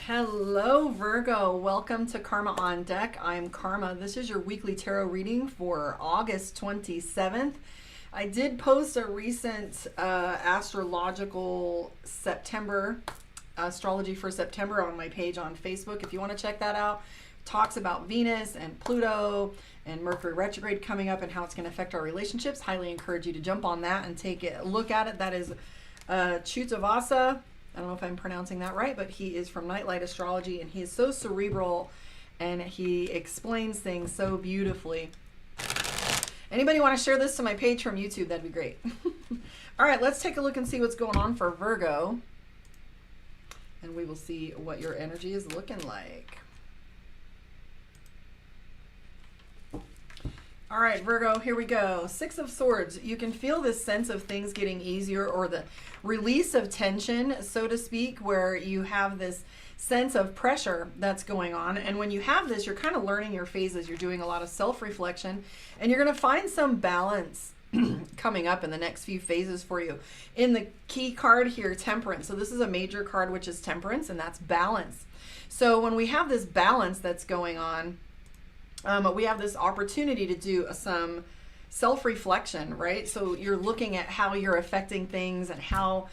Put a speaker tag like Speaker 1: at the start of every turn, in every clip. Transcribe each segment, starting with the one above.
Speaker 1: Hello Virgo, welcome to Karma on Deck. I'm Karma. This is your weekly tarot reading for August 27th. I did post a recent astrological September, astrology for September on my page on Facebook. If you want to check that out, talks about Venus and Pluto and Mercury retrograde coming up and how it's going to affect our relationships. Highly encourage you to jump on that and take a look at it. That is Chutavasa. I don't know if I'm pronouncing that right, but he is from Nightlight Astrology, and he is so cerebral, and he explains things so beautifully. Anybody want to share this to my page from YouTube? That'd be great. All right, let's take a look and see what's going on for Virgo, and we will see what your energy is looking like. All right, Virgo, here we go. Six of Swords. You can feel this sense of things getting easier, or the release of tension, so to speak, where you have this sense of pressure that's going on. And when you have this, you're kind of learning your phases. You're doing a lot of self-reflection, and you're going to find some balance coming up in the next few phases for you. In the key card here, Temperance. So this is a major card, which is Temperance, and that's balance. So when we have this balance that's going on, we have this opportunity to do some self-reflection, right? So you're looking at how you're affecting things and how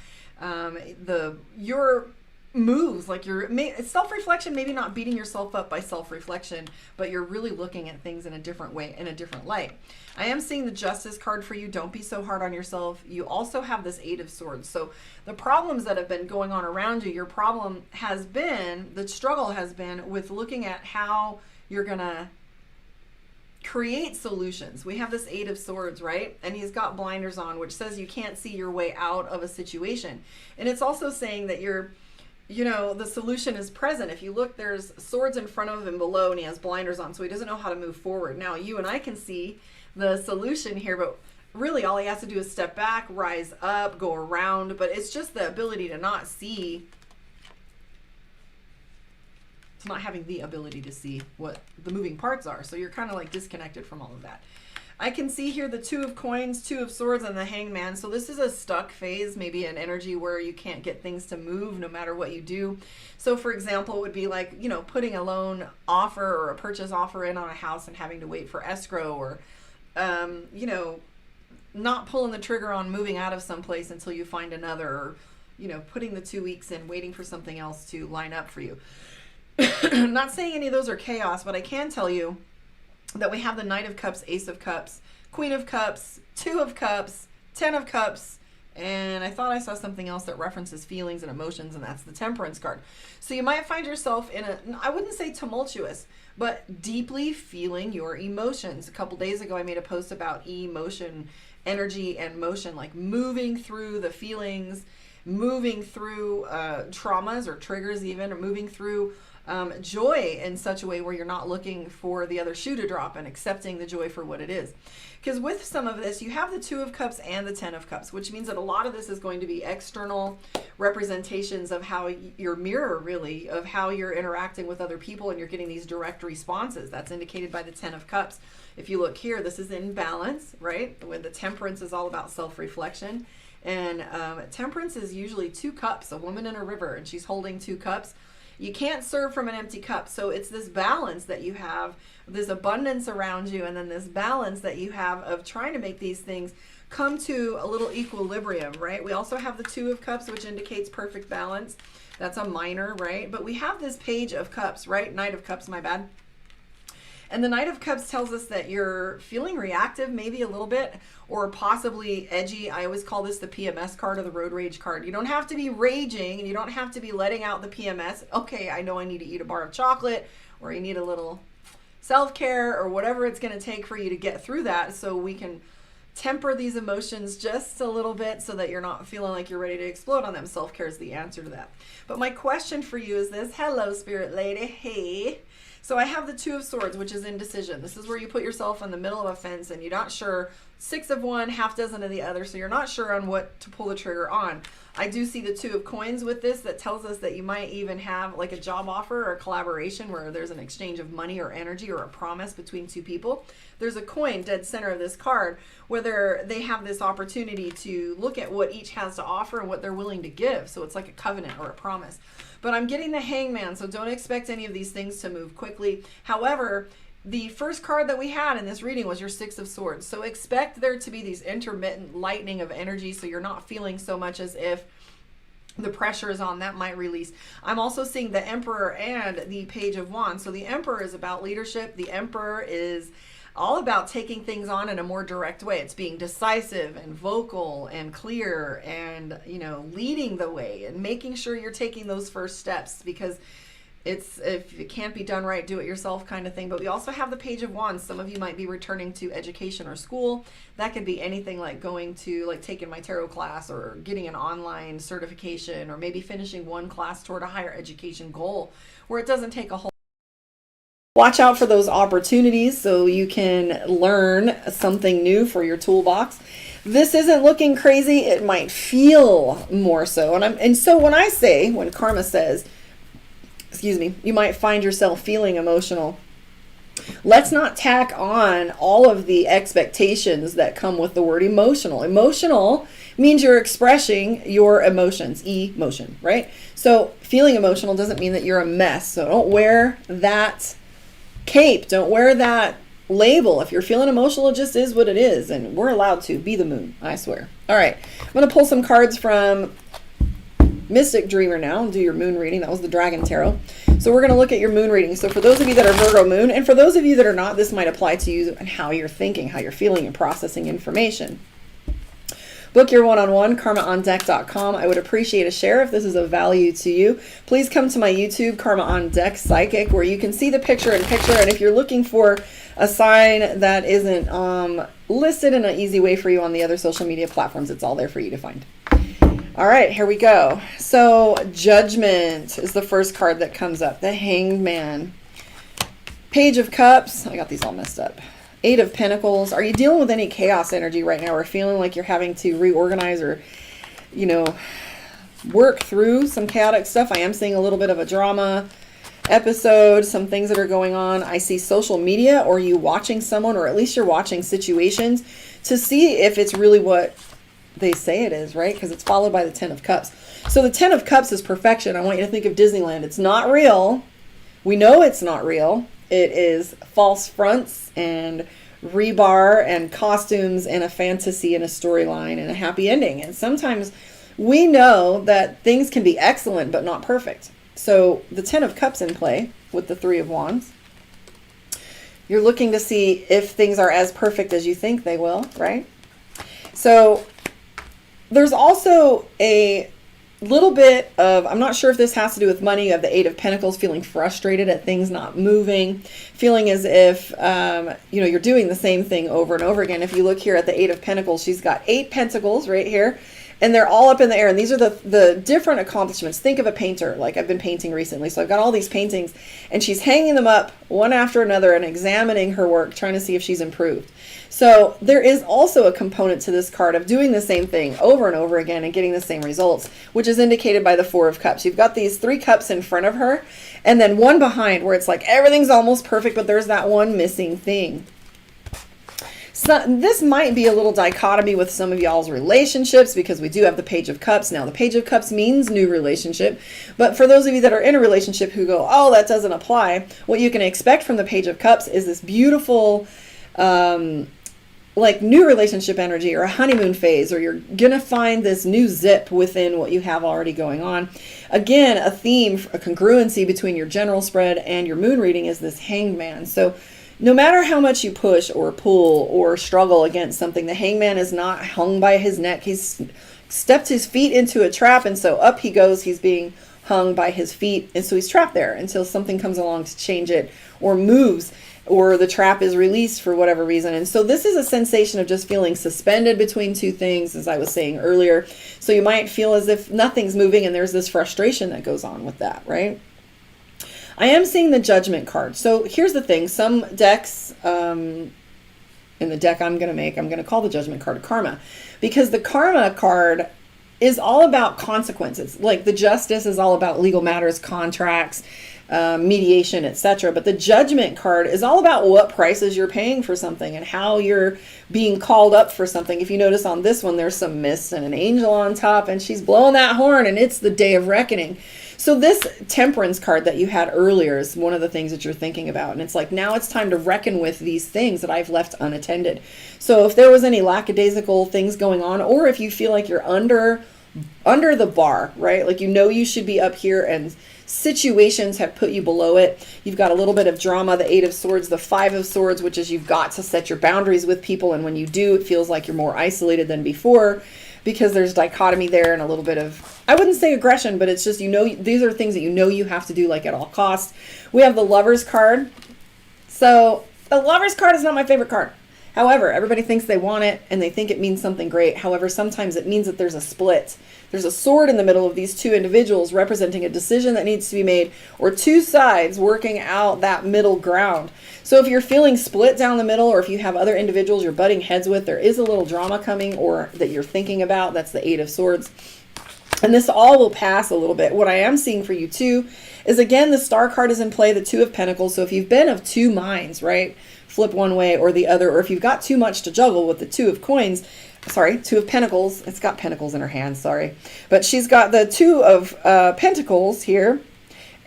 Speaker 1: your moves, like your self-reflection, maybe not beating yourself up by self-reflection, but you're really looking at things in a different way, in a different light. I am seeing the Justice card for you. Don't be so hard on yourself. You also have this Eight of Swords. So the problems that have been going on around you, your problem has been, the struggle has been with looking at how you're gonna create solutions. We have this Eight of Swords, right? And he's got blinders on, which says you can't see your way out of a situation. And it's also saying that the solution is present. If you look, there's swords in front of him and below, and he has blinders on, so he doesn't know how to move forward. Now, you and I can see the solution here, but really all he has to do is step back, rise up, go around, but it's just the ability to not see, not having the ability to see what the moving parts are. So you're kind of like disconnected from all of that. I can see here the Two of Coins, Two of Swords, and the Hanged Man. So this is a stuck phase, maybe an energy where you can't get things to move no matter what you do. So for example, it would be like, putting a loan offer or a purchase offer in on a house and having to wait for escrow, or, not pulling the trigger on moving out of someplace until you find another, or, putting the 2 weeks in, waiting for something else to line up for you. I'm not saying any of those are chaos, but I can tell you that we have the Knight of Cups, Ace of Cups, Queen of Cups, Two of Cups, Ten of Cups, and I thought I saw something else that references feelings and emotions, and that's the Temperance card. So you might find yourself in I wouldn't say tumultuous, but deeply feeling your emotions. A couple days ago, I made a post about emotion, energy, and motion, like moving through the feelings, moving through traumas or triggers even, or moving through joy in such a way where you're not looking for the other shoe to drop and accepting the joy for what it is. Because with some of this, you have the Two of Cups and the Ten of Cups, which means that a lot of this is going to be external representations of how your mirror, really, of how you're interacting with other people, and you're getting these direct responses. That's indicated by the Ten of Cups. If you look here, this is in balance, right? When the Temperance is all about self-reflection. And Temperance is usually two cups, a woman in a river, and she's holding two cups. You can't serve from an empty cup. So it's this balance that you have, this abundance around you, and then this balance that you have of trying to make these things come to a little equilibrium, right? We also have the Two of Cups, which indicates perfect balance. That's a minor, right? But we have this Page of Cups, right? Knight of Cups, my bad. And the Knight of Cups tells us that you're feeling reactive, maybe a little bit, or possibly edgy. I always call this the PMS card, or the road rage card. You don't have to be raging, and you don't have to be letting out the PMS. Okay, I know I need to eat a bar of chocolate, or you need a little self-care, or whatever it's going to take for you to get through that, so we can temper these emotions just a little bit so that you're not feeling like you're ready to explode on them. Self-care is the answer to that. But my question for you is this. Hello, Spirit Lady. Hey. So I have the Two of Swords, which is indecision. This is where you put yourself in the middle of a fence and you're not sure 6 of one, half dozen of the other, so you're not sure on what to pull the trigger on. I do see the 2 of coins with this. That tells us that you might even have like a job offer or a collaboration where there's an exchange of money or energy or a promise between 2 people. There's a coin dead center of this card, whether they have this opportunity to look at what each has to offer and what they're willing to give. So it's like a covenant or a promise. But I'm getting the Hangman, so don't expect any of these things to move quickly. However, the first card that we had in this reading was your 6 of Swords. So expect there to be these intermittent lightning of energy, so you're not feeling so much as if the pressure is on. That might release. I'm also seeing the Emperor and the Page of Wands. So the Emperor is about leadership. The Emperor is all about taking things on in a more direct way. It's being decisive and vocal and clear and, you know, leading the way and making sure you're taking those first steps, because it's, if it can't be done right, do it yourself kind of thing. But we also have the Page of Wands. Some of you might be returning to education or school. That could be anything like going to, like, taking my tarot class or getting an online certification, or maybe finishing one class toward a higher education goal where it doesn't take a whole. Watch out for those opportunities so you can learn something new for your toolbox. This isn't looking crazy. It might feel more so. And so when karma says, excuse me, you might find yourself feeling emotional, let's not tack on all of the expectations that come with the word emotional. Emotional means you're expressing your emotions, emotion, right? So feeling emotional doesn't mean that you're a mess. So don't wear that cape. Don't wear that label. If you're feeling emotional, it just is what it is. And we're allowed to be the moon, I swear. All right, I'm going to pull some cards from Mystic Dreamer now and do your moon reading. That was the Dragon Tarot. So we're going to look at your moon reading. So for those of you that are Virgo moon, and for those of you that are not, this might apply to you and how you're thinking, how you're feeling, and processing information. Book your one-on-one, karmaondeck.com. I would appreciate a share if this is of value to you. Please come to my YouTube, Karma on Deck Psychic, where you can see the picture-in-picture. And if you're looking for a sign that isn't listed in an easy way for you on the other social media platforms, it's all there for you to find. All right, here we go. So Judgment is the first card that comes up. The Hanged Man. Page of Cups. I got these all messed up. 8 of Pentacles. Are you dealing with any chaos energy right now, or feeling like you're having to reorganize or, you know, work through some chaotic stuff? I am seeing a little bit of a drama episode, some things that are going on. I see social media, or you watching someone, or at least you're watching situations to see if it's really what they say it is, right? Because it's followed by the 10 of Cups. So the 10 of Cups is perfection. I want you to think of Disneyland. It's not real. We know it's not real. It is false fronts and rebar and costumes and a fantasy and a storyline and a happy ending. And sometimes we know that things can be excellent but not perfect. So the 10 of Cups in play with the 3 of Wands. You're looking to see if things are as perfect as you think they will, right? So there's also a little bit of, I'm not sure if this has to do with money. You have the 8 of Pentacles, feeling frustrated at things not moving, feeling as if, you know, you're doing the same thing over and over again. If you look here at the 8 of Pentacles, she's got 8 pentacles right here, and they're all up in the air. And these are the different accomplishments. Think of a painter. Like, I've been painting recently, so I've got all these paintings, and she's hanging them up one after another and examining her work, trying to see if she's improved. So there is also a component to this card of doing the same thing over and over again and getting the same results, which is indicated by the 4 of Cups. You've got these 3 cups in front of her, and then one behind where it's like everything's almost perfect, but there's that one missing thing. So this might be a little dichotomy with some of y'all's relationships, because we do have the Page of Cups. Now, the Page of Cups means new relationship, but for those of you that are in a relationship who go, oh, that doesn't apply, what you can expect from the Page of Cups is this beautiful, like, new relationship energy, or a honeymoon phase, or you're gonna find this new zip within what you have already going on. Again, a theme, a congruency between your general spread and your moon reading is this Hanged Man. So no matter how much you push or pull or struggle against something, the Hangman is not hung by his neck. He's stepped his feet into a trap, and so up he goes. He's being hung by his feet, and so he's trapped there until something comes along to change it, or moves, or the trap is released for whatever reason. And so this is a sensation of just feeling suspended between two things, as I was saying earlier. So you might feel as if nothing's moving, and there's this frustration that goes on with that, right? I am seeing the Judgment card. So here's the thing. Some decks in the deck I'm going to make, I'm going to call the Judgment card Karma, because the Karma card is all about consequences. Like the Justice is all about legal matters, contracts, mediation, etc. But the Judgment card is all about what prices you're paying for something and how you're being called up for something. If you notice on this one, there's some mist and an angel on top, and she's blowing that horn, and it's the day of reckoning. So this Temperance card that you had earlier is one of the things that you're thinking about. And it's like, now it's time to reckon with these things that I've left unattended. So if there was any lackadaisical things going on, or if you feel like you're under the bar, right? Like, you should be up here and situations have put you below it. You've got a little bit of drama, the 8 of Swords, the 5 of Swords, which is you've got to set your boundaries with people. And when you do, it feels like you're more isolated than before, because there's dichotomy there and a little bit of, I wouldn't say aggression, but it's just, these are things that you have to do, like, at all costs. We have the Lovers card. So the Lovers card is not my favorite card. However, everybody thinks they want it and they think it means something great. However, sometimes it means that there's a split. There's a sword in the middle of these two individuals representing a decision that needs to be made, or two sides working out that middle ground. So if you're feeling split down the middle, or if you have other individuals you're butting heads with, there is a little drama coming or that you're thinking about. That's the 8 of Swords. And this all will pass a little bit. What I am seeing for you too is, again, the Star card is in play, the 2 of Pentacles. So if you've been of two minds, right? Flip one way or the other, or if you've got too much to juggle with the 2 of Pentacles. It's got pentacles in her hand, sorry. But she's got the 2 of Pentacles here,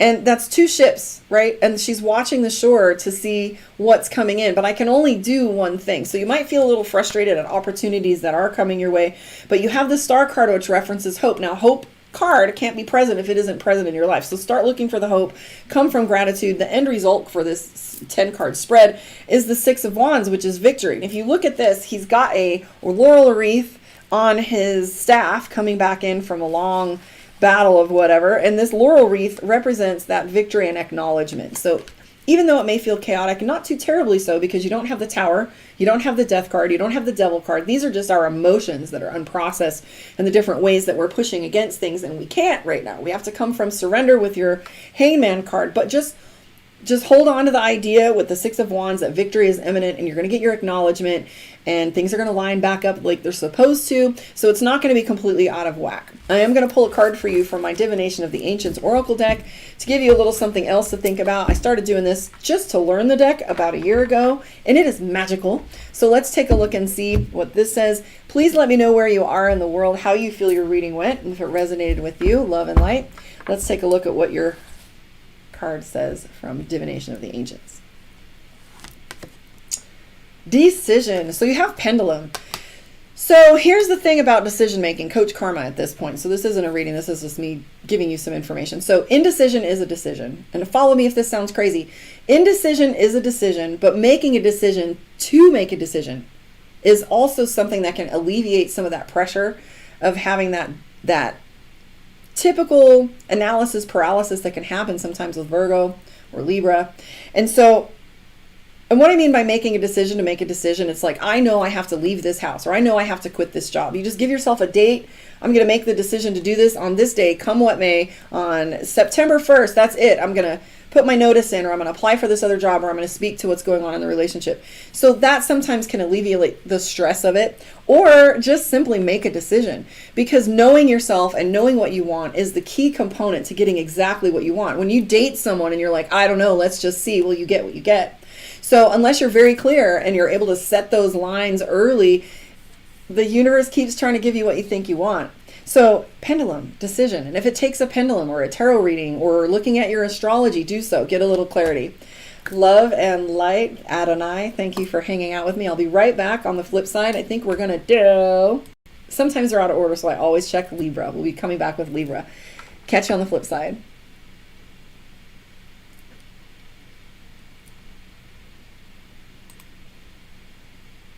Speaker 1: and that's 2 ships, right? And she's watching the shore to see what's coming in, but I can only do one thing. So you might feel a little frustrated at opportunities that are coming your way, but you have the Star card, which references hope. Now, hope card can't be present if it isn't present in your life. So start looking for the hope, come from gratitude. The end result for this 10 card spread is the 6 of Wands, which is victory. And if you look at this, he's got a laurel wreath on his staff coming back in from a long battle of whatever. And this laurel wreath represents that victory and acknowledgement. So even though it may feel chaotic, not too terribly so, because you don't have the Tower, you don't have the Death card, you don't have the Devil card. These are just our emotions that are unprocessed and the different ways that we're pushing against things, and we can't right now. We have to come from surrender with your Hangman card, but just hold on to the idea with the 6 of Wands that victory is imminent, and you're going to get your acknowledgement, and things are going to line back up like they're supposed to. So it's not going to be completely out of whack. I am going to pull a card for you from my Divination of the Ancients Oracle deck to give you a little something else to think about. I started doing this just to learn the deck about a year ago, and it is magical. So let's take a look and see what this says. Please let me know where you are in the world, how you feel your reading went, and if it resonated with you. Love and light. Let's take a look at what your card says from Divination of the Ancients. Decision. So you have Pendulum. So here's the thing about decision making, Coach Karma at this point. So this isn't a reading, this is just me giving you some information. So indecision is a decision. And follow me if this sounds crazy. Indecision is a decision, but making a decision to make a decision is also something that can alleviate some of that pressure of having that typical analysis paralysis that can happen sometimes with Virgo or Libra. And what I mean by making a decision to make a decision, it's like, I know I have to leave this house, or I know I have to quit this job. You just give yourself a date. I'm going to make the decision to do this on this day, come what may, on September 1st. That's it. I'm going to put my notice in, or I'm going to apply for this other job, or I'm going to speak to what's going on in the relationship. So that sometimes can alleviate the stress of it, or just simply make a decision, because knowing yourself and knowing what you want is the key component to getting exactly what you want. When you date someone and you're like, I don't know, let's just see, well, you get what you get. So unless you're very clear and you're able to set those lines early, the universe keeps trying to give you what you think you want. So pendulum, decision. And if it takes a pendulum or a tarot reading or looking at your astrology, do so. Get a little clarity. Love and light, Adonai. Thank you for hanging out with me. I'll be right back on the flip side. I think we're going to do... Sometimes they're out of order, so I always check Libra. We'll be coming back with Libra. Catch you on the flip side.